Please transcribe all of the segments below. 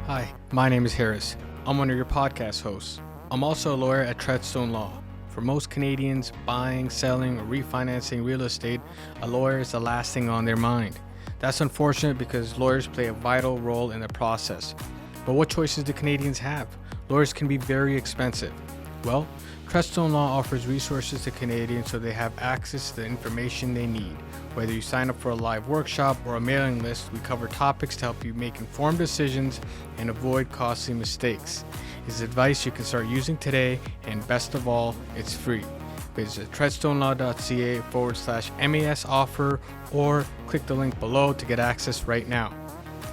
Hi, my name is Harris. I'm one of your podcast hosts. I'm also a lawyer at Treadstone Law. For most Canadians, buying, selling, or refinancing real estate, a lawyer is the last thing on their mind. That's unfortunate because lawyers play a vital role in the process. But what choices do Canadians have? Lawyers can be very expensive. Well, Treadstone Law offers resources to Canadians so they have access to the information they need. Whether you sign up for a live workshop or a mailing list, we cover topics to help you make informed decisions and avoid costly mistakes. It's advice you can start using today, and best of all, it's free. Visit treadstonelaw.ca/MAS offer or click the link below to get access right now.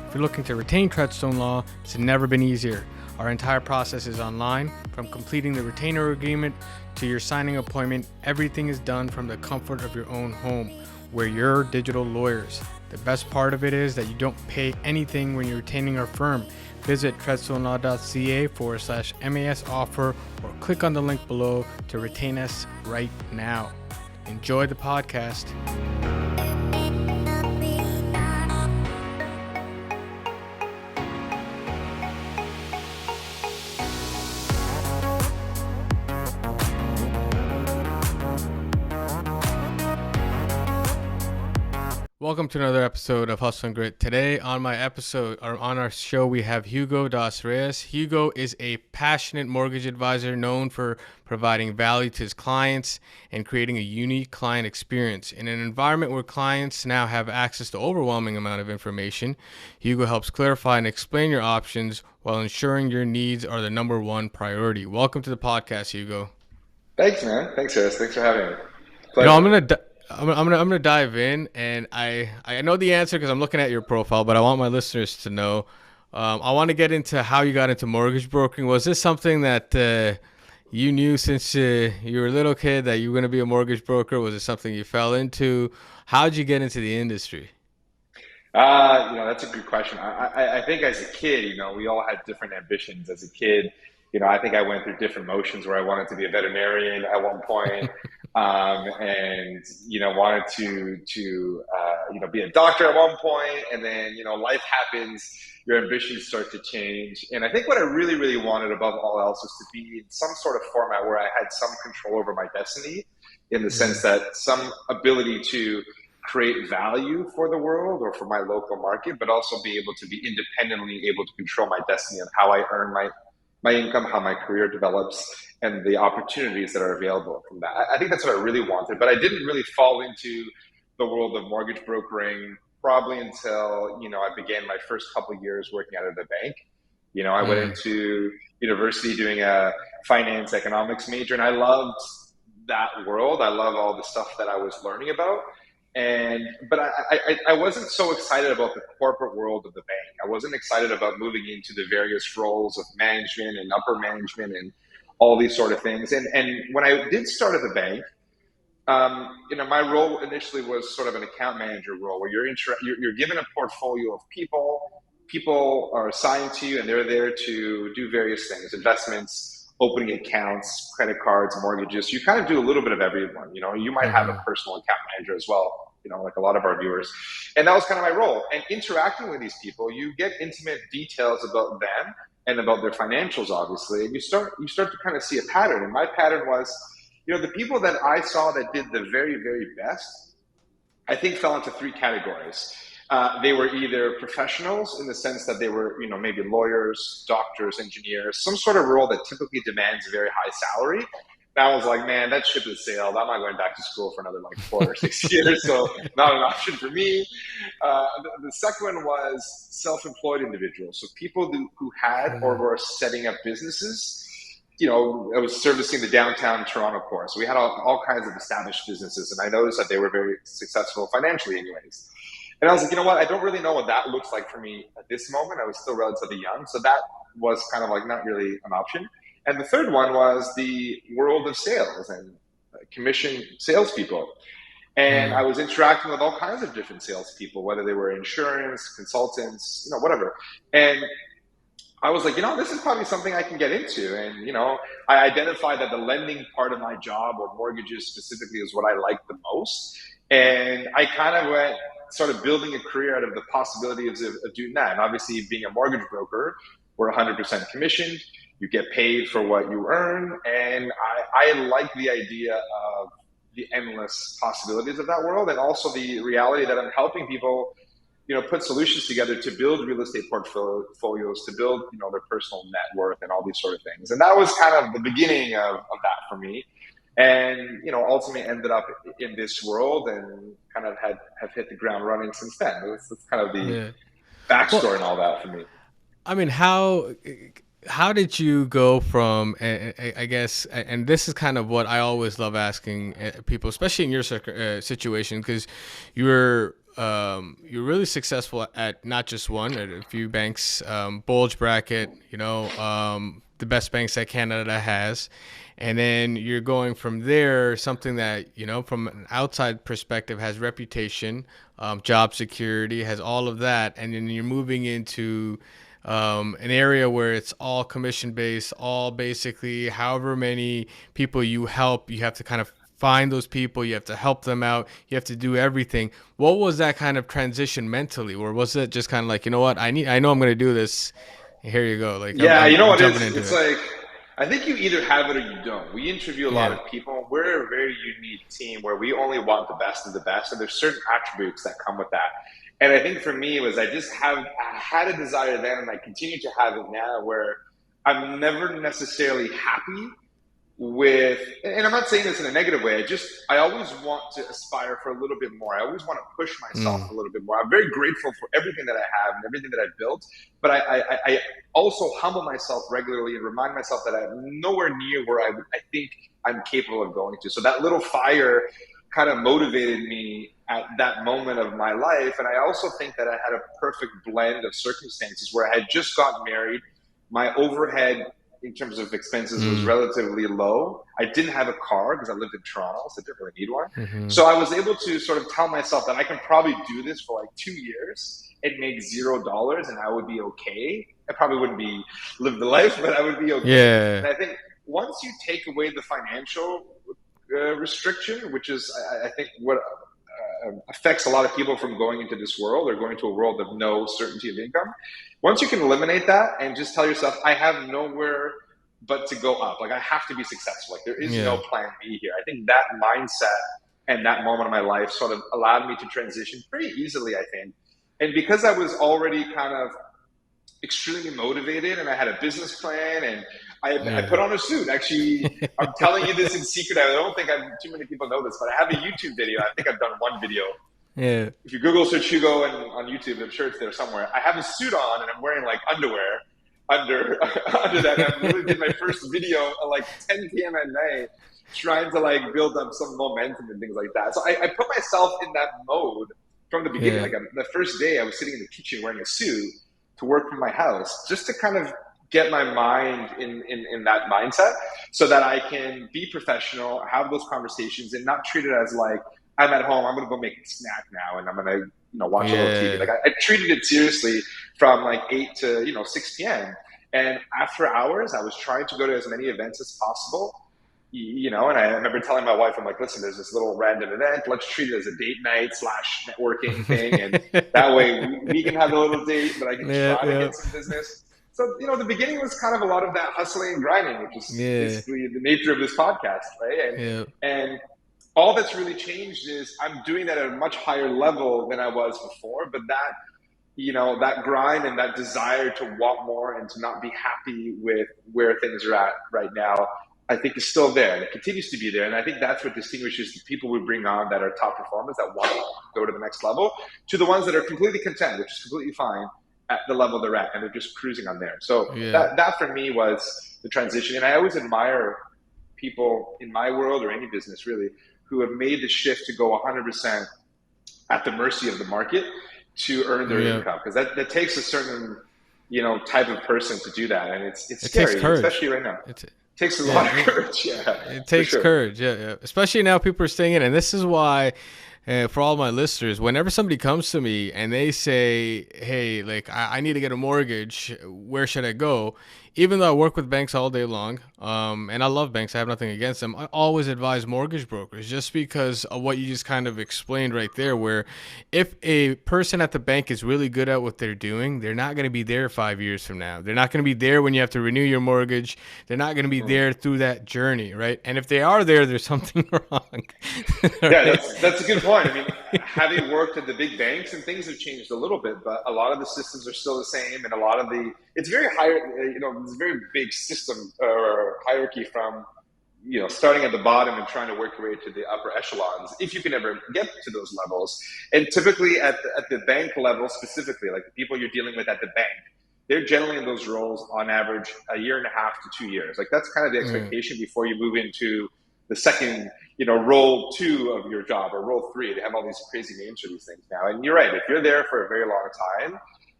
If you're looking to retain Treadstone Law, it's never been easier. Our entire process is online. From completing the retainer agreement to your signing appointment, everything is done from the comfort of your own home. We're your digital lawyers. The best part of it is that you don't pay anything when you're retaining our firm. Visit treadstonelaw.ca/MAS offer or click on the link below to retain us right now. Enjoy the podcast. Welcome to another episode of Hustle and Grit. Today on our show, we have Hugo Dos Reis. Hugo is a passionate mortgage advisor known for providing value to his clients and creating a unique client experience. In an environment where clients now have access to overwhelming amount of information, Hugo helps clarify and explain your options while ensuring your needs are the number one priority. Welcome to the podcast, Hugo. Thanks, man. Thanks, Harris. Thanks for having me. You know, Pleasure. I'm gonna dive in, and I know the answer because I'm looking at your profile, but I want my listeners to know. I want to get into how you got into mortgage brokering. Was this something that you knew since you were a little kid that you were going to be a mortgage broker? Was it something you fell into? How did you get into the industry? That's a good question. I think as a kid, we all had different ambitions. As a kid, I think I went through different motions where I wanted to be a veterinarian at one point, and wanted to be a doctor at one point, and then life happens. Your ambitions start to change, and I think what I really, really wanted above all else was to be in some sort of format where I had some control over my destiny, in the sense that some ability to create value for the world or for my local market, but also be able to be independently able to control my destiny and how I earn my income, how my career develops, and the opportunities that are available from that. I think that's what I really wanted, but I didn't really fall into the world of mortgage brokering probably until, I began my first couple of years working out of the bank. I went Mm. into university doing a finance economics major, and I loved that world. I love all the stuff that I was learning about. But I wasn't so excited about the corporate world of the bank. I wasn't excited about moving into the various roles of management and upper management and all these sort of things. And when I did start at the bank, my role initially was sort of an account manager role where you're given a portfolio of people. People are assigned to you, and they're there to do various things: investments, opening accounts, credit cards, mortgages. You kind of do a little bit of everyone. You might have a Mm-hmm. personal account manager as well, like a lot of our viewers. And that was kind of my role. And interacting with these people, you get intimate details about them and about their financials, obviously. And you start to kind of see a pattern. And my pattern was, the people that I saw that did the very, very best, I think fell into three categories. They were either professionals in the sense that they were, maybe lawyers, doctors, engineers, some sort of role that typically demands a very high salary. And I was like, man, that ship has sailed. I'm not going back to school for another like 4 or 6 years, so not an option for me. The second one was self-employed individuals, so people who had or were setting up businesses. I was servicing the downtown Toronto core. So we had all kinds of established businesses. And I noticed that they were very successful financially anyways. And I was like, you know what? I don't really know what that looks like for me at this moment. I was still relatively young. So that was kind of like not really an option. And the third one was the world of sales and commission salespeople. And I Mm. was interacting with all kinds of different salespeople, whether they were insurance, consultants, whatever. And I was like, this is probably something I can get into. And, I identified that the lending part of my job, or mortgages specifically, is what I liked the most. And I kind of started building a career out of the possibilities of doing that. And obviously being a mortgage broker, we're 100% commissioned. You get paid for what you earn. And I like the idea of the endless possibilities of that world, and also the reality that I'm helping people, put solutions together to build real estate portfolios, to build, their personal net worth and all these sort of things. And that was kind of the beginning of that for me. And, ultimately ended up in this world and kind of have hit the ground running since then. That's kind of the backstory and all that for me. I mean, how did you go from, I guess, and this is kind of what I always love asking people, especially in your situation, because you're really successful at not just one, at a few banks, bulge bracket, the best banks that Canada has. And then you're going from there, something that, from an outside perspective has reputation, job security, has all of that. And then you're moving into an area where it's all commission based, all basically however many people you help, you have to kind of find those people, you have to help them out, you have to do everything. What was that kind of transition mentally? Or was it just kind of like, you know what, I know I'm going to do this. Here you go. Like, yeah, I'm it's like, I think you either have it or you don't. We interview a lot of people. We're a very unique team where we only want the best of the best, and there's certain attributes that come with that. And I think for me, it was I had a desire then, and I continue to have it now, where I'm never necessarily happy with, and I'm not saying this in a negative way, I always want to aspire for a little bit more. I always want to push myself a little bit more. I'm very grateful for everything that I have and everything that I've built, but I also humble myself regularly and remind myself that I'm nowhere near where I think I'm capable of going to. So that little fire kind of motivated me at that moment of my life. And I also think that I had a perfect blend of circumstances where I had just gotten married. My overhead in terms of expenses was relatively low. I didn't have a car because I lived in Toronto, so I didn't really need one. Mm-hmm. So I was able to sort of tell myself that I can probably do this for like 2 years and make $0 and I would be okay. I probably wouldn't live the life, but I would be okay. Yeah. And I think once you take away the financial restriction, which is, I think, what affects a lot of people from going into this world or going to a world of no certainty of income. Once you can eliminate that and just tell yourself, I have nowhere but to go up. Like, I have to be successful. Like, there is no plan B here. I think that mindset and that moment of my life sort of allowed me to transition pretty easily, I think. And because I was already kind of extremely motivated and I had a business plan and I put on a suit. Actually, I'm telling you this in secret. I don't think too many people know this, but I have a YouTube video. I think I've done one video. Yeah. If you Google search Hugo on YouTube, I'm sure it's there somewhere. I have a suit on and I'm wearing like underwear under that. And I really did my first video at like 10 p.m. at night, trying to like build up some momentum and things like that. So I put myself in that mode from the beginning. Like the first day I was sitting in the kitchen wearing a suit to work from my house, just to kind of get my mind in that mindset so that I can be professional, have those conversations and not treat it as like, I'm at home, I'm going to go make a snack now and I'm going to, watch a little TV. Like I treated it seriously from like 8 to, 6 p.m. And after hours, I was trying to go to as many events as possible, and I remember telling my wife, I'm like, listen, there's this little random event. Let's treat it as a date night / networking thing. And that way we can have a little date, but I can try to get some business. So, the beginning was kind of a lot of that hustling and grinding, which is basically the nature of this podcast, right? And all that's really changed is I'm doing that at a much higher level than I was before. But that, that grind and that desire to want more and to not be happy with where things are at right now, I think is still there and it continues to be there. And I think that's what distinguishes the people we bring on that are top performers that want to go to the next level to the ones that are completely content, which is completely fine at the level they're at, and they're just cruising on there. So that for me was the transition. And I always admire people in my world or any business really who have made the shift to go 100% at the mercy of the market to earn their income, because that takes a certain type of person to do that, and it's scary, especially right now. It takes a lot of courage. It takes courage. Yeah. Especially now people are staying in, and this is why And for all my listeners, whenever somebody comes to me and they say, hey, like, I need to get a mortgage, where should I go? Even though I work with banks all day long, and I love banks, I have nothing against them, I always advise mortgage brokers just because of what you just kind of explained right there, where if a person at the bank is really good at what they're doing, they're not going to be there 5 years from now. They're not going to be there when you have to renew your mortgage. They're not going to be there through that journey, right? And if they are there, there's something wrong. Yeah, Right? that's a good point. I mean, having worked at the big banks, and things have changed a little bit, but a lot of the systems are still the same, and a lot of it's very high. It's a very big system or hierarchy from starting at the bottom and trying to work your way to the upper echelons, if you can ever get to those levels. And typically at the bank level specifically, like the people you're dealing with at the bank, they're generally in those roles on average a year and a half to 2 years. Like that's kind of the expectation before you move into the second, role 2 of your job, or role 3. They have all these crazy names for these things now. And you're right, if you're there for a very long time,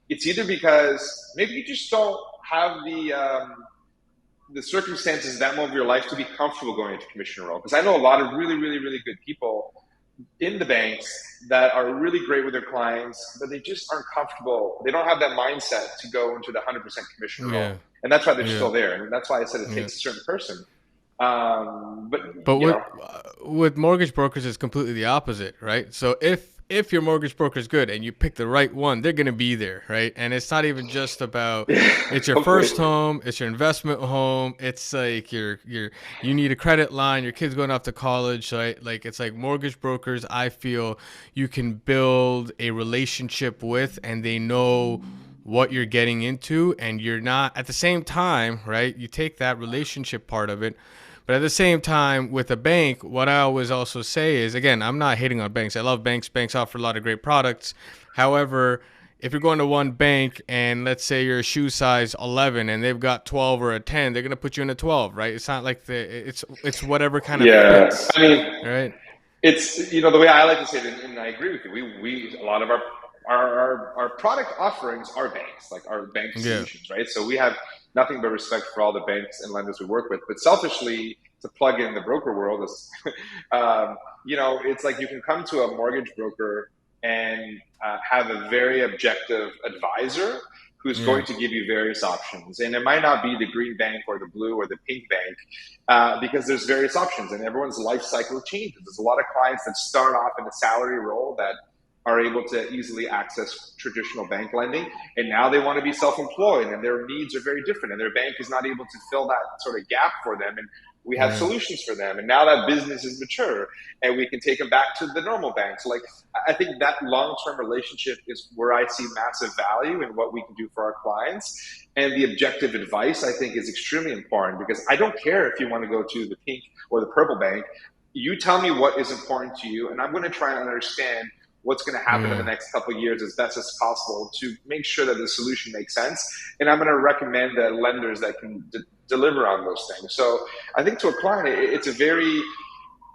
it's either because maybe you just don't have the circumstances that moment of your life to be comfortable going into commission role. Because I know a lot of really, really, really good people in the banks that are really great with their clients, but they just aren't comfortable. They don't have that mindset to go into the 100% commission role. Yeah. And that's why they're Yeah. still there. And that's why I said it takes a certain person. But with mortgage brokers, it's completely the opposite, right? So if your mortgage broker is good and you pick the right one, they're going to be there, right? And it's not even just about it's your first home, it's your investment home. It's like you need a credit line, your kid's going off to college, right? Like it's like mortgage brokers, I feel you can build a relationship with, and they know what you're getting into, and you're not at the same time, right? You take that relationship part of it. But at the same time, with a bank, what I always also say is, again, I'm not hating on banks. I love banks. Banks offer a lot of great products. However, if you're going to one bank and let's say you're a shoe size 11 and they've got 12 or a 10, they're going to put you in a 12, right? It's not like it's whatever kind of fits, I mean, right? it's the way I like to say it, and I agree with you. We a lot of our product offerings are banks, like our bank solutions, right? So we have nothing but respect for all the banks and lenders we work with. But selfishly, to plug in the broker world, is, it's like you can come to a mortgage broker and have a very objective advisor who's going to give you various options. And it might not be the green bank or the blue or the pink bank because there's various options, and everyone's life cycle changes. There's a lot of clients that start off in a salary role that are able to easily access traditional bank lending, and now they want to be self-employed, and their needs are very different, and their bank is not able to fill that sort of gap for them, and we have solutions for them. And now that business is mature, and we can take them back to the normal banks. Like, I think that long-term relationship is where I see massive value in what we can do for our clients. And the objective advice, I think, is extremely important, because I don't care if you want to go to the pink or the purple bank. You tell me what is important to you, and I'm going to try and understand what's going to happen in the next couple of years as best as possible to make sure that the solution makes sense. And I'm going to recommend the lenders that can deliver on those things. So I think to a client, it's a very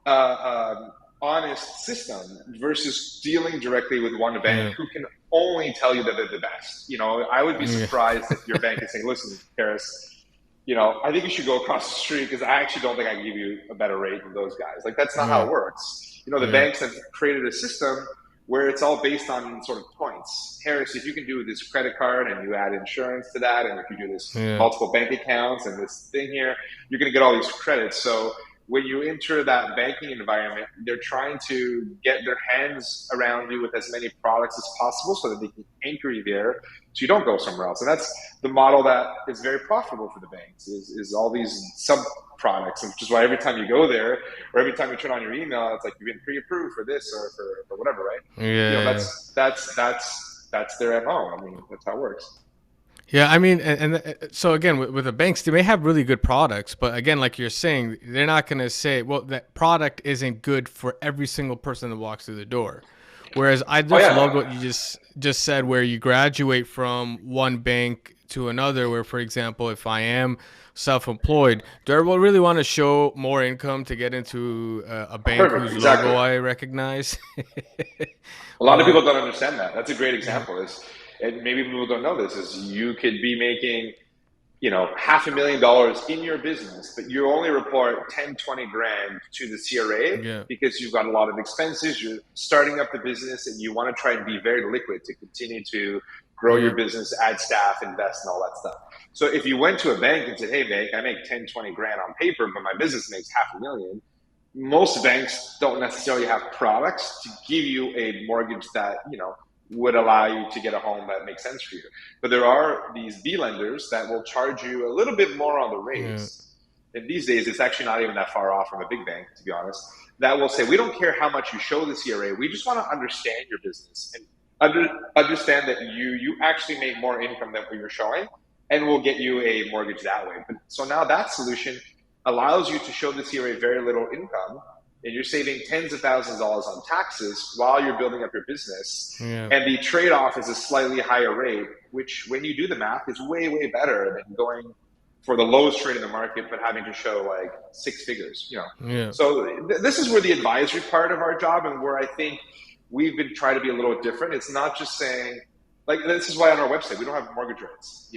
honest system versus dealing directly with one bank who can only tell you that they're the best. I would be surprised if your bank is saying, listen, Paris, I think you should go across the street because I actually don't think I can give you a better rate than those guys. Like, that's not how it works. The banks have created a system where it's all based on sort of points. Harris, if you can do this credit card and you add insurance to that, and if you do this multiple bank accounts and this thing here, you're going to get all these credits. So when you enter that banking environment, they're trying to get their hands around you with as many products as possible so that they can anchor you there so you don't go somewhere else. And that's the model that is very profitable for the banks, is all these sub products, which is why every time you go there or every time you turn on your email, it's like you've been pre-approved for this or for whatever, right? That's their MO. I mean, that's how it works. Yeah, I mean, and so again, with the banks, they may have really good products, but again, like you're saying, they're not going to say, well, that product isn't good for every single person that walks through the door. Whereas I just love what you just said, where you graduate from one bank to another, where, for example, if I am self-employed, do I really want to show more income to get into a bank whose logo I recognize? A lot of people don't understand that. That's a great example. And maybe people don't know this, is you could be making $500,000 in your business, but you only report 10, 20 grand to the CRA Yeah. because you've got a lot of expenses, you're starting up the business, and you want to try and be very liquid to continue to grow your business, add staff, invest, and all that stuff. So if you went to a bank and said, hey, bank, I make 10, 20 grand on paper, but my business makes 500,000, most banks don't necessarily have products to give you a mortgage that, would allow you to get a home that makes sense for you. But there are these B lenders that will charge you a little bit more on the rates. And these days, it's actually not even that far off from a big bank, to be honest, that will say, we don't care how much you show the CRA. We just want to understand your business and understand that you actually make more income than what you're showing, and we'll get you a mortgage that way. So now that solution allows you to show the CRA very little income, and you're saving tens of thousands of dollars on taxes while you're building up your business. Yeah. And the trade-off is a slightly higher rate, which when you do the math is way, way better than going for the lowest rate in the market, but having to show like six figures, Yeah. So this is where the advisory part of our job, and where I think we've been trying to be a little different. It's not just saying, like, this is why on our website, we don't have mortgage rates.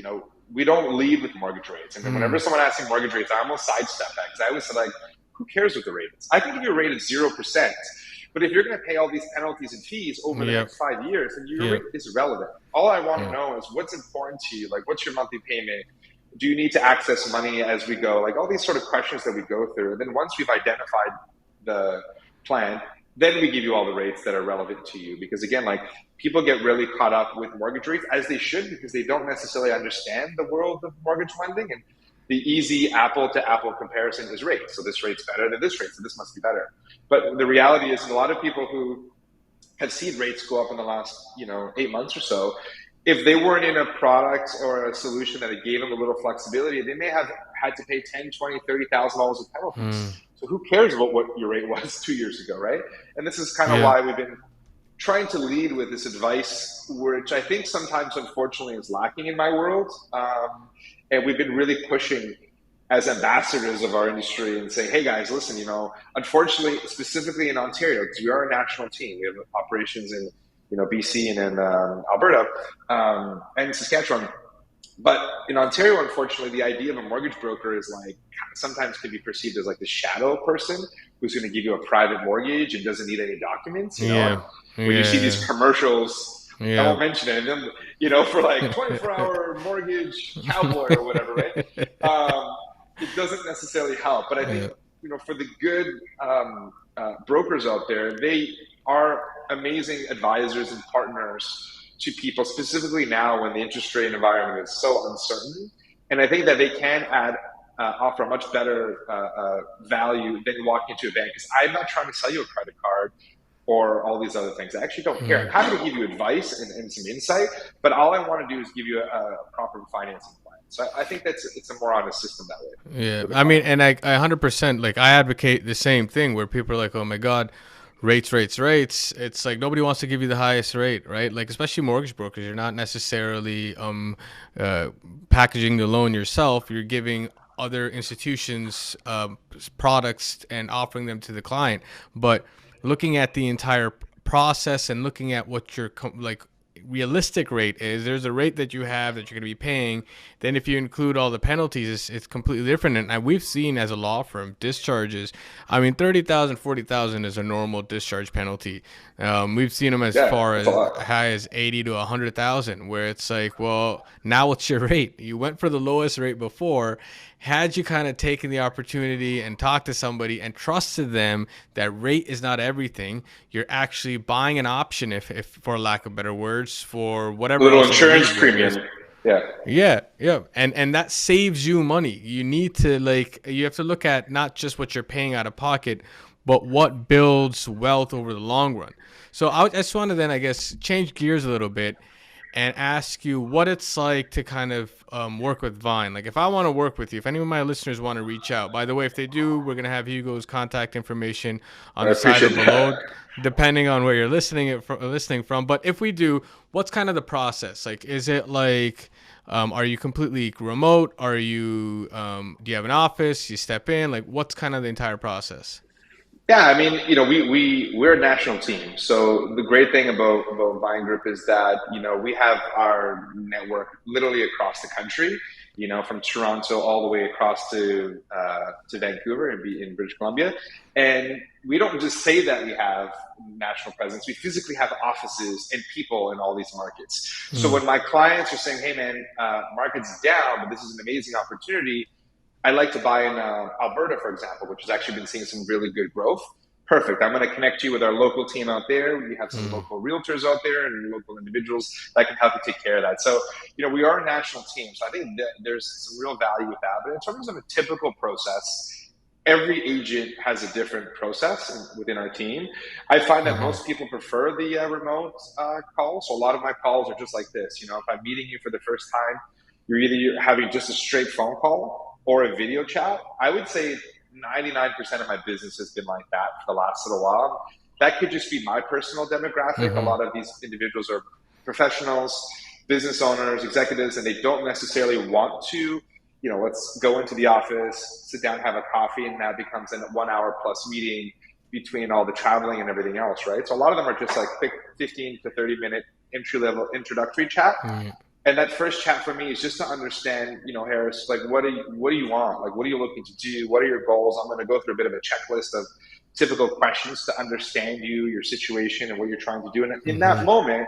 We don't lead with mortgage rates. And then whenever someone asks me mortgage rates, I almost sidestep that, because I always say, like, who cares what the rate is? I can give you a rate of 0%, but if you're going to pay all these penalties and fees over the next 5 years, then your rate is irrelevant. All I want to know is what's important to you. Like, what's your monthly payment? Do you need to access money as we go? Like, all these sort of questions that we go through. And then once we've identified the plan, then we give you all the rates that are relevant to you. Because again, like, people get really caught up with mortgage rates, as they should, because they don't necessarily understand the world of mortgage lending. And the easy apple to apple comparison is rates. So this rate's better than this rate, so this must be better. But the reality is, a lot of people who have seen rates go up in the last 8 months or so, if they weren't in a product or a solution that it gave them a little flexibility, they may have had to pay $10,000, $20,000, $30,000 of penalties. So who cares about what your rate was 2 years ago, right? And this is kind of why we've been trying to lead with this advice, which I think sometimes, unfortunately, is lacking in my world. And we've been really pushing as ambassadors of our industry and saying, hey guys, listen, unfortunately, specifically in Ontario, because we are a national team, we have operations in BC and in Alberta and Saskatchewan. But in Ontario, unfortunately, the idea of a mortgage broker is like, sometimes can be perceived as like the shadow person who's going to give you a private mortgage and doesn't need any documents. When you see these commercials, I won't mention it, and then, for like 24-hour mortgage cowboy or whatever, right? It doesn't necessarily help. But I think, for the good brokers out there, they are amazing advisors and partners to people, specifically now when the interest rate environment is so uncertain. And I think that they can offer a much better value than walking into a bank. Because I'm not trying to sell you a credit card or all these other things. I actually don't care. I'm happy to give you advice and some insight, but all I want to do is give you a proper financing plan. So I think it's a more honest system that way. Yeah, I mean, and I 100%, like, I advocate the same thing where people are like, oh my God, rates. It's like nobody wants to give you the highest rate, right? Like, especially mortgage brokers, you're not necessarily packaging the loan yourself. You're giving other institutions products and offering them to the client. But looking at the entire process and looking at what your realistic rate is, there's a rate that you have that you're going to be paying. Then if you include all the penalties, it's completely different. And we've seen as a law firm discharges, I mean, $30,000, $40,000 is a normal discharge penalty. We've seen them as far as high as $80,000 to $100,000, where it's like, well, now what's your rate? You went for the lowest rate before. Had you kind of taken the opportunity and talked to somebody and trusted them that rate is not everything, you're actually buying an option, if for lack of better words, for whatever. Little insurance premium. Yeah. And that saves you money. You need to you have to look at not just what you're paying out of pocket, but what builds wealth over the long run. So I just want to then, I guess, change gears a little bit and ask you what it's like to kind of work with Vine. Like, if I want to work with you, if any of my listeners want to reach out, by the way, if they do, we're going to have Hugo's contact information on the side of below, depending on where you're listening from. But if we do, what's kind of the process? Like, is it like, are you completely remote? Are you, do you have an office? You step in? Like, what's kind of the entire process? Yeah, I mean, we're a national team. So the great thing about Vine Group is that, we have our network literally across the country. from Toronto all the way across to Vancouver and be in British Columbia. And we don't just say that we have national presence. We physically have offices and people in all these markets. So when my clients are saying, hey, man, market's down, but this is an amazing opportunity, I like to buy in Alberta, for example, which has actually been seeing some really good growth. Perfect. I'm going to connect you with our local team out there. We have some local realtors out there and local individuals that can help you take care of that. So, we are a national team. So I think that there's some real value with that. But in terms of a typical process, every agent has a different process within our team. I find that most people prefer the remote call. So a lot of my calls are just like this. If I'm meeting you for the first time, you're having just a straight phone call or a video chat. I would say 99% of my business has been like that for the last little while. That could just be my personal demographic. A lot of these individuals are professionals, business owners, executives, and they don't necessarily want to, let's go into the office, sit down, have a coffee, and that becomes a 1 hour plus meeting between all the traveling and everything else, right? So a lot of them are just like quick 15 to 30 minute entry-level introductory chat. And that first chat for me is just to understand, Harris, like, what do you want? Like, what are you looking to do? What are your goals? I'm going to go through a bit of a checklist of typical questions to understand you, your situation, and what you're trying to do. And in that moment,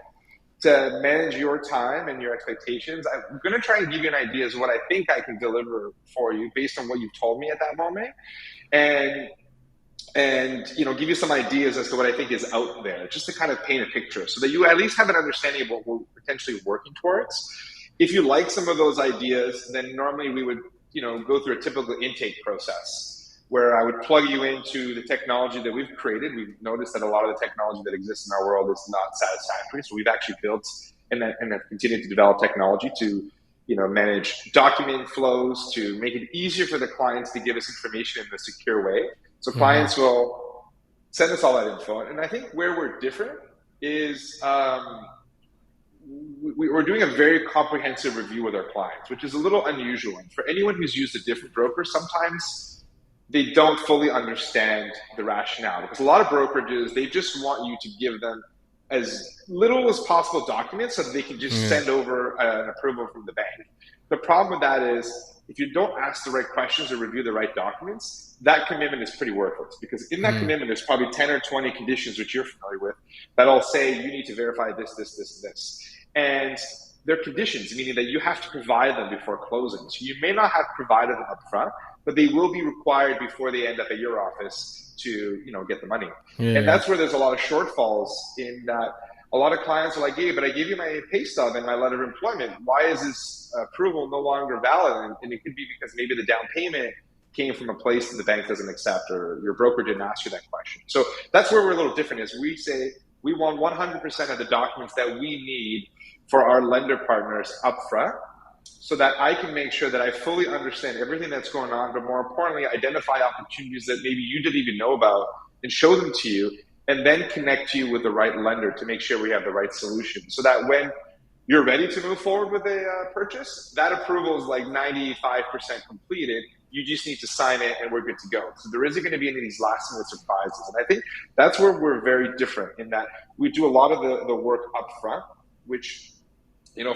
to manage your time and your expectations, I'm going to try and give you an idea as to what I think I can deliver for you based on what you've told me at that moment. And give you some ideas as to what I think is out there, just to kind of paint a picture so that you at least have an understanding of what we're potentially working towards. If you like some of those ideas, then normally we would, go through a typical intake process where I would plug you into the technology that we've created. We've noticed that a lot of the technology that exists in our world is not satisfactory. So we've actually built and have continued to develop technology to, manage document flows, to make it easier for the clients to give us information in a secure way. So clients will send us all that info. And I think where we're different is we're doing a very comprehensive review with our clients, which is a little unusual. And for anyone who's used a different broker, sometimes they don't fully understand the rationale. Because a lot of brokerages, they just want you to give them as little as possible documents so that they can just send over an approval from the bank. The problem with that is if you don't ask the right questions or review the right documents, that commitment is pretty worthless, because in that commitment, there's probably 10 or 20 conditions which you're familiar with that'll say you need to verify this, this, this, and this. And they're conditions, meaning that you have to provide them before closing. So you may not have provided them up front, but they will be required before they end up at your office to, get the money. And that's where there's a lot of shortfalls in that. A lot of clients are like, hey, but I gave you my pay stub and my letter of employment. Why is this approval no longer valid? And it could be because maybe the down payment came from a place that the bank doesn't accept, or your broker didn't ask you that question. So that's where we're a little different, is we say we want 100% of the documents that we need for our lender partners up front, so that I can make sure that I fully understand everything that's going on, but more importantly, identify opportunities that maybe you didn't even know about and show them to you, and then connect you with the right lender to make sure we have the right solution. So that when you're ready to move forward with a purchase, that approval is like 95% completed. You just need to sign it and we're good to go. So there isn't going to be any of these last minute surprises. And I think that's where we're very different, in that we do a lot of the work up front, which,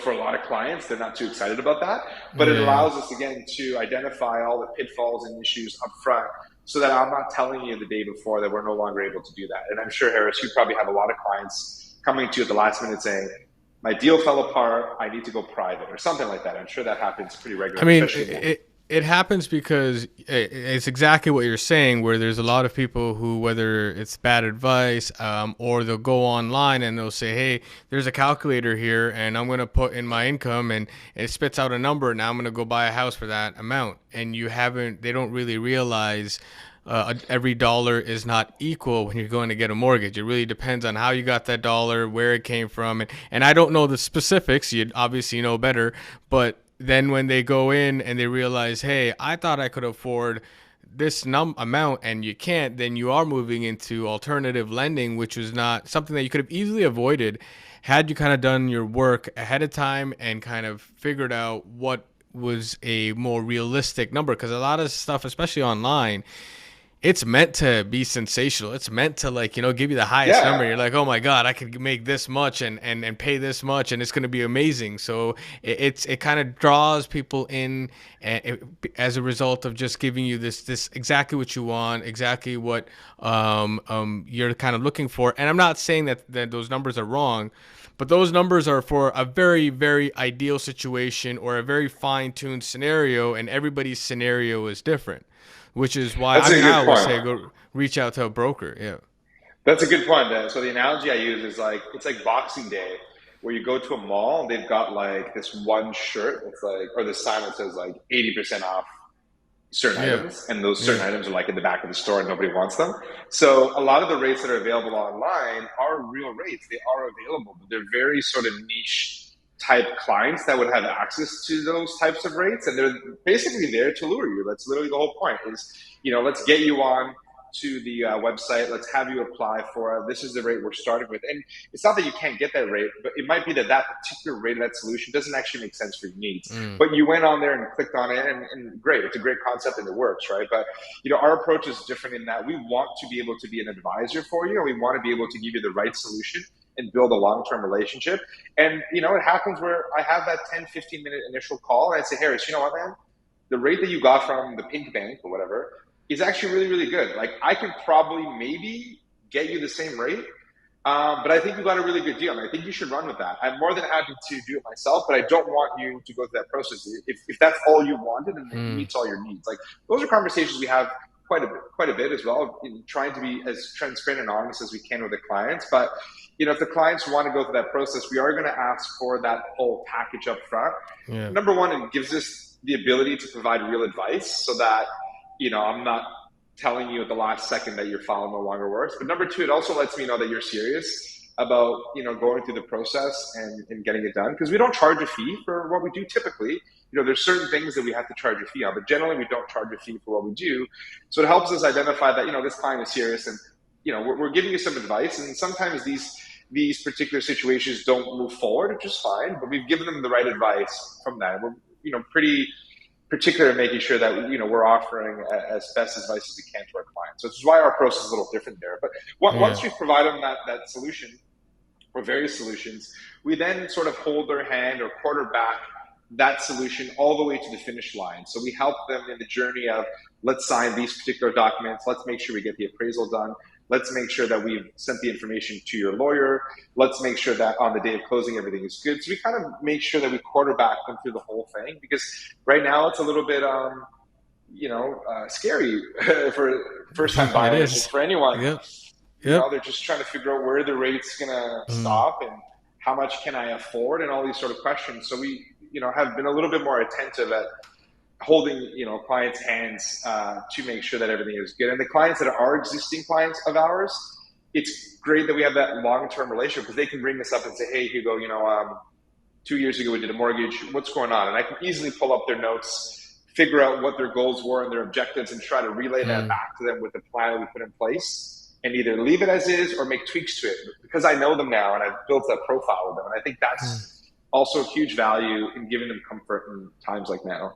for a lot of clients, they're not too excited about that. But it allows us, again, to identify all the pitfalls and issues up front, so that I'm not telling you the day before that we're no longer able to do that. And I'm sure, Harris, you probably have a lot of clients coming to you at the last minute saying, my deal fell apart, I need to go private, or something like that. I'm sure that happens pretty regularly. I mean, it happens because it's exactly what you're saying, where there's a lot of people who, whether it's bad advice or they'll go online and they'll say, hey, there's a calculator here and I'm going to put in my income and it spits out a number, and now I'm going to go buy a house for that amount. And they don't really realize every dollar is not equal when you're going to get a mortgage. It really depends on how you got that dollar, where it came from. And I don't know the specifics. You'd obviously know better, but then when they go in and they realize, hey, I thought I could afford this amount and you can't, then you are moving into alternative lending, which is not something that you could have easily avoided had you kind of done your work ahead of time and kind of figured out what was a more realistic number. Because a lot of stuff, especially online, it's meant to be sensational. It's meant to, like, give you the highest Yeah. number. You're like, oh my God, I could make this much and pay this much, and it's going to be amazing. So it kind of draws people in, as a result of just giving you this exactly what you want, exactly what you're kind of looking for. And I'm not saying that those numbers are wrong, but those numbers are for a very, very ideal situation or a very fine-tuned scenario, and everybody's scenario is different. Which is why, That's I a mean, I good always point. say go reach out to a broker. Yeah. That's a good point. So the analogy I use is like it's like Boxing Day, where you go to a mall and they've got like this one shirt that's like, or this sign that says like 80% off certain Yeah. items, and those certain Yeah. items are like in the back of the store and nobody wants them. So a lot of the rates that are available online are real rates. They are available, but they're very sort of niche type clients that would have access to those types of rates, and they're basically there to lure you. That's literally the whole point. Is let's get you on to the website. Let's have you apply for it. This is the rate we're starting with. And it's not that you can't get that rate, but it might be that that particular rate of that solution doesn't actually make sense for your needs. Mm. But you went on there and clicked on it, and great. It's a great concept and it works, right? But, our approach is different in that we want to be able to be an advisor for you, and we want to be able to give you the right solution and build a long-term relationship. And, it happens where I have that 10, 15-minute initial call, and I say, Harris, you know what, man? The rate that you got from the pink bank or whatever is actually really, really good. Like, I could probably maybe get you the same rate, but I think you got a really good deal, and I think you should run with that. I'm more than happy to do it myself, but I don't want you to go through that process. If that's all you wanted and it meets all your needs, like those are conversations we have quite a bit as well, in trying to be as transparent and honest as we can with the clients. But if the clients want to go through that process, we are going to ask for that whole package up front. Yeah. Number one, it gives us the ability to provide real advice, so that I'm not telling you at the last second that your file no longer works. But number two, it also lets me know that you're serious about going through the process and getting it done, because we don't charge a fee for what we do typically. There's certain things that we have to charge a fee on, but generally we don't charge a fee for what we do. So it helps us identify that this client is serious, and we're giving you some advice. And sometimes these particular situations don't move forward, which is fine, but we've given them the right advice from that. We're pretty particular in making sure that we're offering as best advice as we can to our clients. So this is why our process is a little different there. But once we provide them that solution, or various solutions, we then sort of hold their hand or quarterback that solution all the way to the finish line. So we help them in the journey of, let's sign these particular documents, let's make sure we get the appraisal done, let's make sure that we've sent the information to your lawyer, let's make sure that on the day of closing everything is good. So we kind of make sure that we quarterback them through the whole thing, because right now it's a little bit scary for first-time buyers, just for anyone. Yep. They're just trying to figure out where the rate's going to stop and how much can I afford, and all these sort of questions. So we have been a little bit more attentive at holding clients' hands to make sure that everything is good. And the clients that are existing clients of ours, it's great that we have that long-term relationship, because they can bring this up and say, hey, Hugo, 2 years ago we did a mortgage, what's going on? And I can easily pull up their notes, figure out what their goals were and their objectives, and try to relay that back to them with the plan that we put in place, and either leave it as is or make tweaks to it, because I know them now and I've built that profile with them. And I think that's also huge value in giving them comfort in times like now.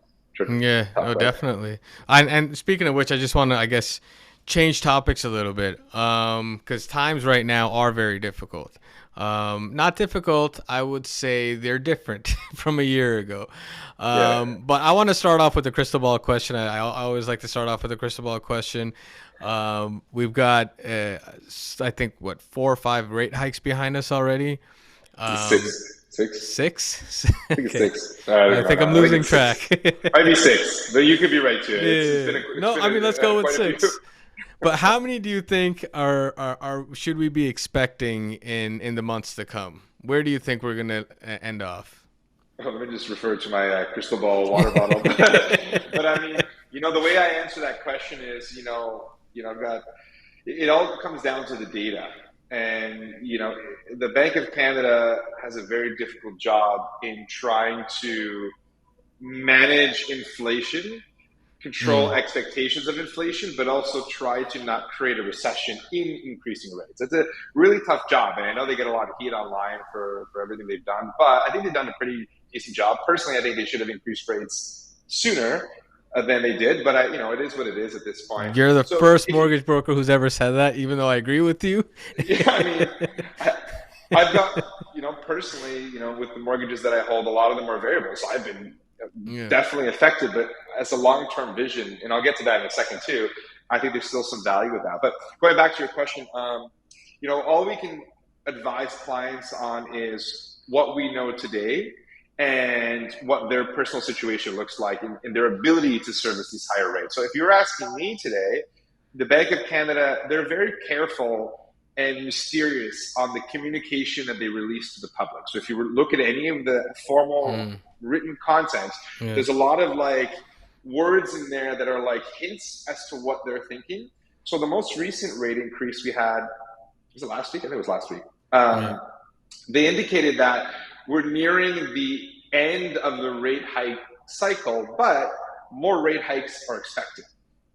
Yeah, no, definitely. And speaking of which, I just want to, I guess, change topics a little bit, because times right now are very difficult. Not difficult, I would say they're different from a year ago. But I want to start off with a crystal ball question. I always like to start off with a crystal ball question. We've got, I think, 4 or 5 rate hikes behind us already. Six? I think it's 6. I think I'm losing track. Might be 6, but you could be right too. Let's go with 6. But how many do you think are should we be expecting in the months to come? Where do you think we're gonna end off? Let me just refer to my crystal ball water bottle. But I mean, the way I answer that question is, I've got, it all comes down to the data. And, the Bank of Canada has a very difficult job in trying to manage inflation, control expectations of inflation, but also try to not create a recession in increasing rates. It's a really tough job. And I know they get a lot of heat online for everything they've done, but I think they've done a pretty decent job. Personally, I think they should have increased rates sooner. than they did. But it is what it is at this point. You're the So first mortgage broker who's ever said that, even though I agree with you. yeah, I mean, I've got, personally, with the mortgages that I hold, a lot of them are variable. So I've been definitely affected, but as a long-term vision, and I'll get to that in a second too, I think there's still some value with that. But going back to your question, all we can advise clients on is what we know today and what their personal situation looks like and their ability to service these higher rates. So if you're asking me today, the Bank of Canada, they're very careful and mysterious on the communication that they release to the public. So if you look at any of the formal written content, there's a lot of words in there that are hints as to what they're thinking. So the most recent rate increase we had, was it last week? I think it was last week. They indicated that we're nearing the end of the rate hike cycle, but more rate hikes are expected.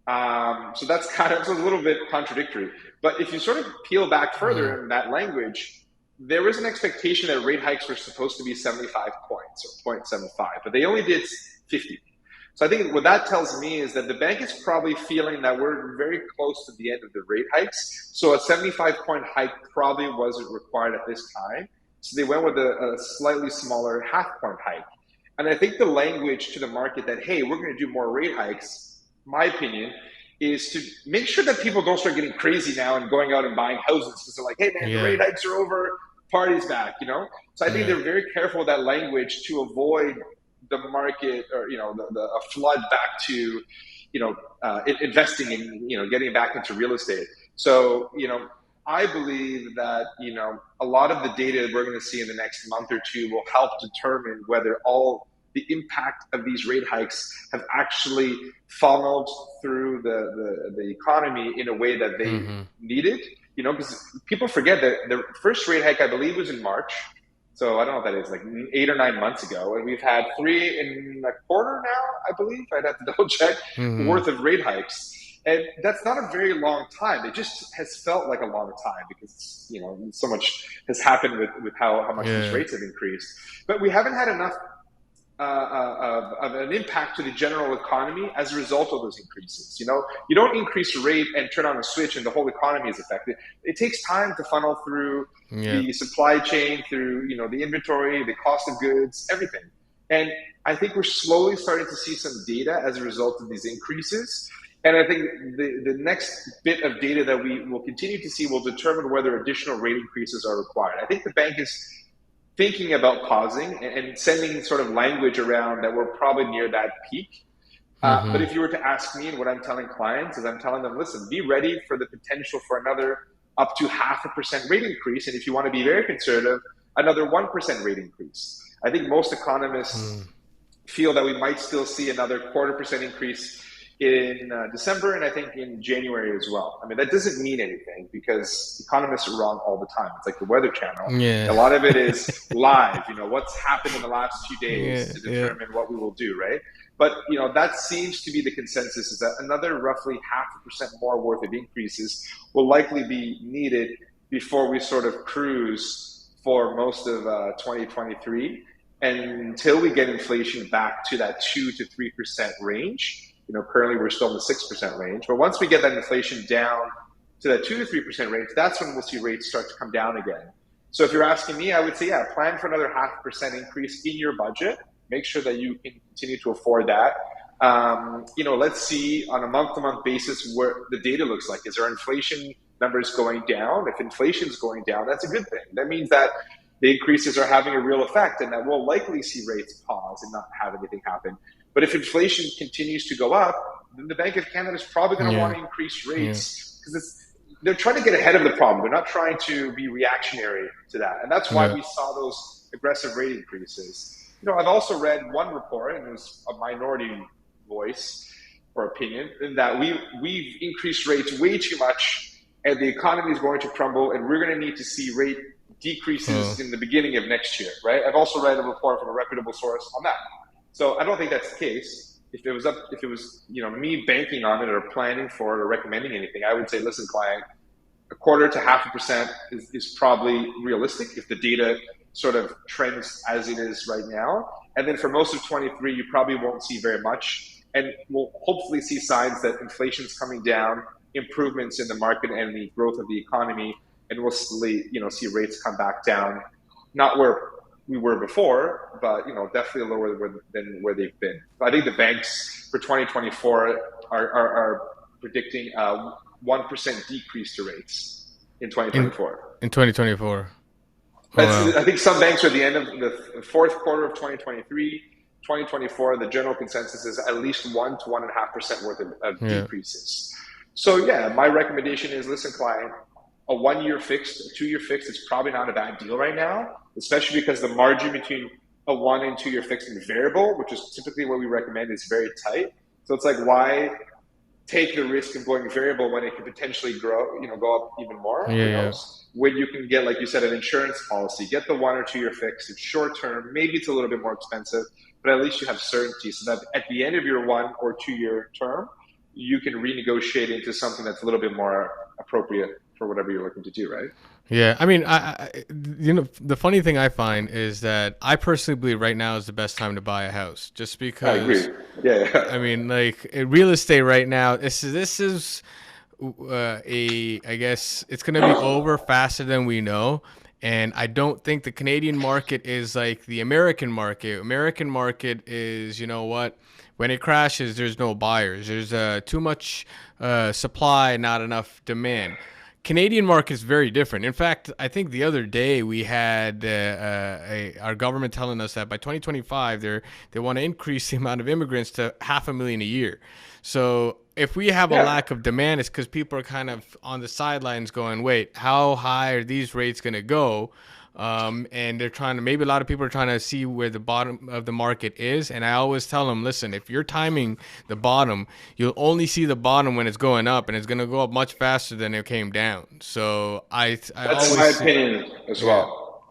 So that's it's a little bit contradictory. But if you sort of peel back further in that language, there was an expectation that rate hikes were supposed to be 75 points or 0.75, but they only did 50. So I think what that tells me is that the bank is probably feeling that we're very close to the end of the rate hikes. So a 75-point hike probably wasn't required at this time. So they went with a slightly smaller half-point hike. And I think the language to the market that, hey, we're going to do more rate hikes, my opinion, is to make sure that people don't start getting crazy now and going out and buying houses because they're like, hey, man, the rate hikes are over, party's back, So I think they're very careful with that language to avoid the market or, a flood back to, investing in, getting back into real estate. So, I believe that, a lot of the data we're going to see in the next month or two will help determine whether all the impact of these rate hikes have actually funneled through the economy in a way that they needed, because people forget that the first rate hike, I believe, was in March. So I don't know what that is, like 8 or 9 months ago. And we've had 3.25 now, I believe. I'd have to double check worth of rate hikes. And that's not a very long time. It just has felt like a long time because, so much has happened with how much these rates have increased. But we haven't had enough of an impact to the general economy as a result of those increases. You don't increase a rate and turn on a switch and the whole economy is affected. It takes time to funnel through the supply chain, through the inventory, the cost of goods, everything. And I think we're slowly starting to see some data as a result of these increases. And I think the next bit of data that we will continue to see will determine whether additional rate increases are required. I think the bank is thinking about pausing and sending sort of language around that we're probably near that peak. But if you were to ask me, and what I'm telling clients is I'm telling them, listen, be ready for the potential for another up to 0.5% rate increase. And if you want to be very conservative, another 1% rate increase. I think most economists feel that we might still see another 0.25% increase in December, and I think in January as well. I mean, that doesn't mean anything because economists are wrong all the time. It's like the Weather Channel. A lot of it is live, what's happened in the last few days to determine what we will do, right? But, that seems to be the consensus, is that another roughly 0.5% more worth of increases will likely be needed before we sort of cruise for most of 2023 and until we get inflation back to that 2 to 3% range. Currently we're still in the 6% range, but once we get that inflation down to that 2 to 3% range, that's when we'll see rates start to come down again. So if you're asking me, I would say, plan for another 0.5% increase in your budget. Make sure that you can continue to afford that. Let's see on a month-to-month basis where the data looks like. Is our inflation numbers going down? If inflation is going down, that's a good thing. That means that the increases are having a real effect and that we'll likely see rates pause and not have anything happen. But if inflation continues to go up, then the Bank of Canada is probably going to want to increase rates because they're trying to get ahead of the problem. They're not trying to be reactionary to that. And that's why we saw those aggressive rate increases. I've also read one report, and it was a minority voice or opinion, that we've increased rates way too much and the economy is going to crumble and we're going to need to see rate decreases in the beginning of next year, right? I've also read a report from a reputable source on that. So I don't think that's the case. If it was me banking on it or planning for it or recommending anything, I would say, listen, client, 0.25% to 0.5% is probably realistic if the data sort of trends as it is right now. And then for most of 23, you probably won't see very much. and we'll hopefully see signs that inflation's coming down, improvements in the market and the growth of the economy, and we'll see rates come back down, not where we were before, but definitely lower than where they've been. I think the banks for 2024 are predicting a 1% decrease to rates in 2024. In 2024. I think some banks are at the end of the fourth quarter of 2023, 2024. The general consensus is at least 1 to 1.5% worth of decreases. So yeah, my recommendation is, listen, client, a 1 year fixed, a 2 year fixed is probably not a bad deal right now, especially because the margin between a 1 and 2 year fixed and variable, which is typically what we recommend, is very tight. So it's like, why take the risk of going variable when it can potentially go up even more? Who knows? When you can get, like you said, an insurance policy, get the 1 or 2 year fixed. It's short term, maybe it's a little bit more expensive, but at least you have certainty so that at the end of your 1 or 2 year term, you can renegotiate into something that's a little bit more appropriate for whatever you're looking to do, right? Yeah, I mean, the funny thing I find is that I personally believe right now is the best time to buy a house, just because. I agree. Yeah. I mean, like real estate right now, this is I guess it's going to be over faster than we know. And I don't think the Canadian market is like the American market. American market is, when it crashes, there's no buyers. There's too much supply, not enough demand. Canadian market is very different. In fact, I think the other day we had our government telling us that by 2025, they want to increase the amount of immigrants to 500,000 a year. So if we have a lack of demand, it's because people are kind of on the sidelines going, wait, how high are these rates going to go? And they're maybe a lot of people are trying to see where the bottom of the market is. And I always tell them, listen, if you're timing the bottom, you'll only see the bottom when it's going up, and it's going to go up much faster than it came down. So that's my opinion as well.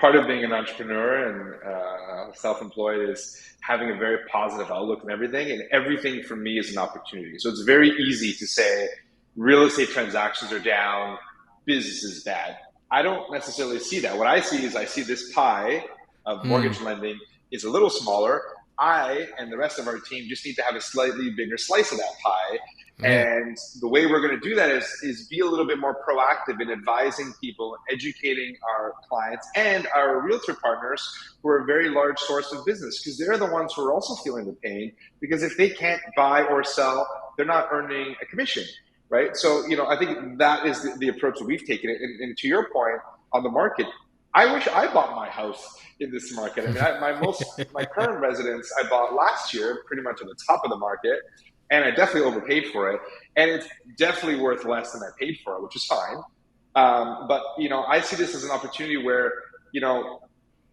Part of being an entrepreneur and self-employed is having a very positive outlook on everything, and everything for me is an opportunity. So it's very easy to say real estate transactions are down, business is bad. I don't necessarily see that. What I see is this pie of mortgage lending is a little smaller. I and the rest of our team just need to have a slightly bigger slice of that pie. And the way we're going to do that is be a little bit more proactive in advising people, educating our clients and our realtor partners, who are a very large source of business, because they're the ones who are also feeling the pain, because if they can't buy or sell, they're not earning a commission. Right. So, I think that is the approach that we've taken. And to your point on the market, I wish I bought my house in this market. I mean, my current residence I bought last year, pretty much at the top of the market, and I definitely overpaid for it. And it's definitely worth less than I paid for it, which is fine. But, I see this as an opportunity where,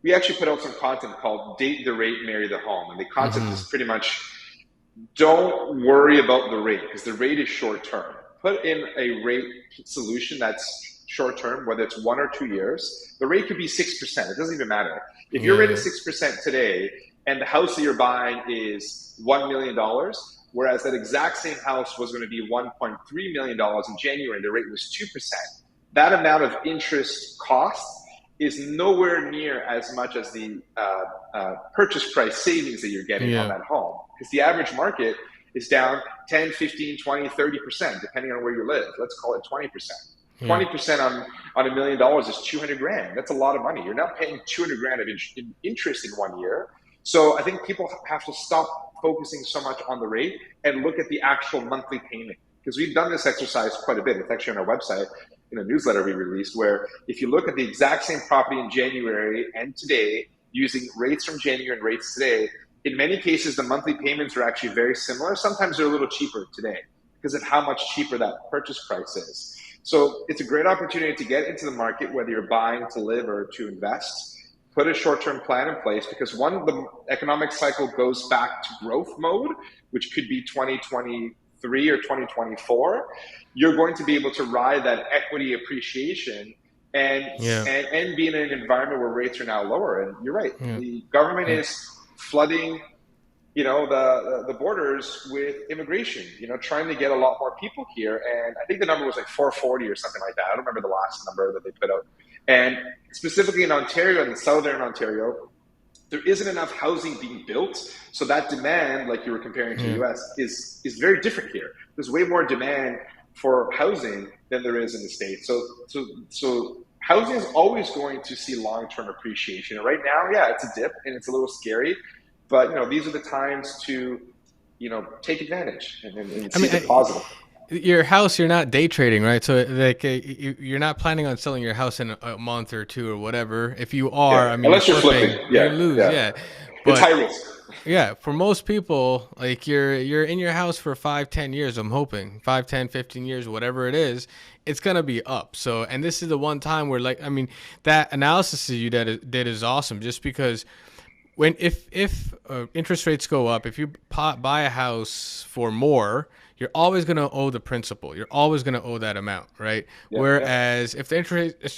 we actually put out some content called Date the Rate, Marry the Home. And the concept is pretty much, don't worry about the rate, because the rate is short term. Put in a rate solution that's short term, whether it's 1 or 2 years. The rate could be 6%. It doesn't even matter. If you're rating 6% today and the house that you're buying is $1 million, whereas that exact same house was going to be $1.3 million in January, the rate was 2%. That amount of interest cost is nowhere near as much as the purchase price savings that you're getting on that home. Because the average market is down 10, 15, 20, 30%, depending on where you live. Let's call it 20%. 20% on $1 million is $200,000. That's a lot of money. You're not paying $200,000 of interest in 1 year. So I think people have to stop focusing so much on the rate and look at the actual monthly payment. Because we've done this exercise quite a bit. It's actually on our website in a newsletter we released, where if you look at the exact same property in January and today, using rates from January and rates today, in many cases, the monthly payments are actually very similar. Sometimes they're a little cheaper today because of how much cheaper that purchase price is. So it's a great opportunity to get into the market, whether you're buying to live or to invest. Put a short-term plan in place, because when the economic cycle goes back to growth mode, which could be 2023 or 2024, you're going to be able to ride that equity appreciation and be in an environment where rates are now lower. And you're right, the government is flooding, the borders with immigration, trying to get a lot more people here. And I think the number was like 440 or something like that. I don't remember the last number that they put out. And specifically in Ontario, in southern Ontario, there isn't enough housing being built. So that demand, like you were comparing to the US, is very different here. There's way more demand for housing than there is in the States. So housing is always going to see long-term appreciation. And right now, yeah, it's a dip and it's a little scary, but these are the times to, take advantage and see the positive. Your house, you're not day trading, right? So like you're not planning on selling your house in a month or two or whatever. If you are, I mean, unless you're flipping, you lose, yeah. But, it's high risk. Yeah, for most people, like you're in your house for 5-10 years, I'm hoping 5-10-15 years, whatever it is, it's gonna be up. So, and this is the one time where, like, I mean, that analysis that you did is awesome, just because if interest rates go up, if you buy a house for more, you're always going to owe the principal. You're always going to owe that amount, right? Whereas if the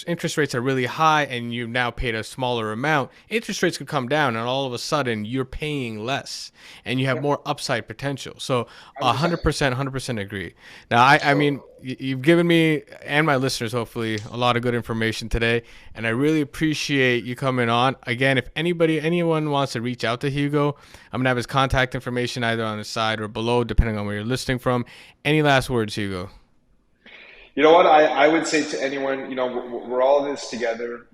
interest rates are really high and you've now paid a smaller amount, interest rates could come down and all of a sudden you're paying less and you have more upside potential. So 100% agree. Now, I mean, you've given me and my listeners, hopefully, a lot of good information today, and I really appreciate you coming on. Again, if anyone wants to reach out to Hugo, I'm going to have his contact information either on the side or below, depending on where you're listening from. Any last words, Hugo? You know what? I would say to anyone, we're all in this together.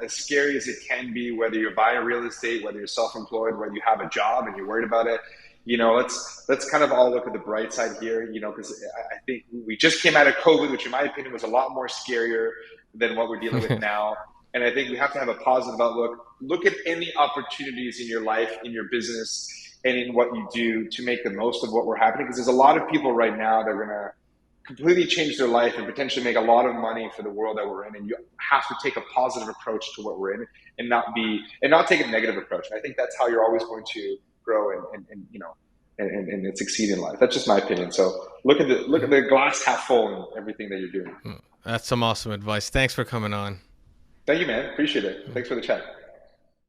As scary as it can be, whether you're buying real estate, whether you're self-employed, whether you have a job and you're worried about it, let's kind of all look at the bright side here, because I think we just came out of COVID, which in my opinion was a lot more scarier than what we're dealing with now. And I think we have to have a positive outlook. Look at any opportunities in your life, in your business, and in what you do to make the most of what we're happening. Because there's a lot of people right now that are going to completely change their life and potentially make a lot of money for the world that we're in. And you have to take a positive approach to what we're in and not take a negative approach. And I think that's how you're always going to grow and succeed in life. That's just my opinion. So look at the glass half full in everything that you're doing. That's some awesome advice. Thanks for coming on. Thank you, man. Appreciate it. Thanks for the chat.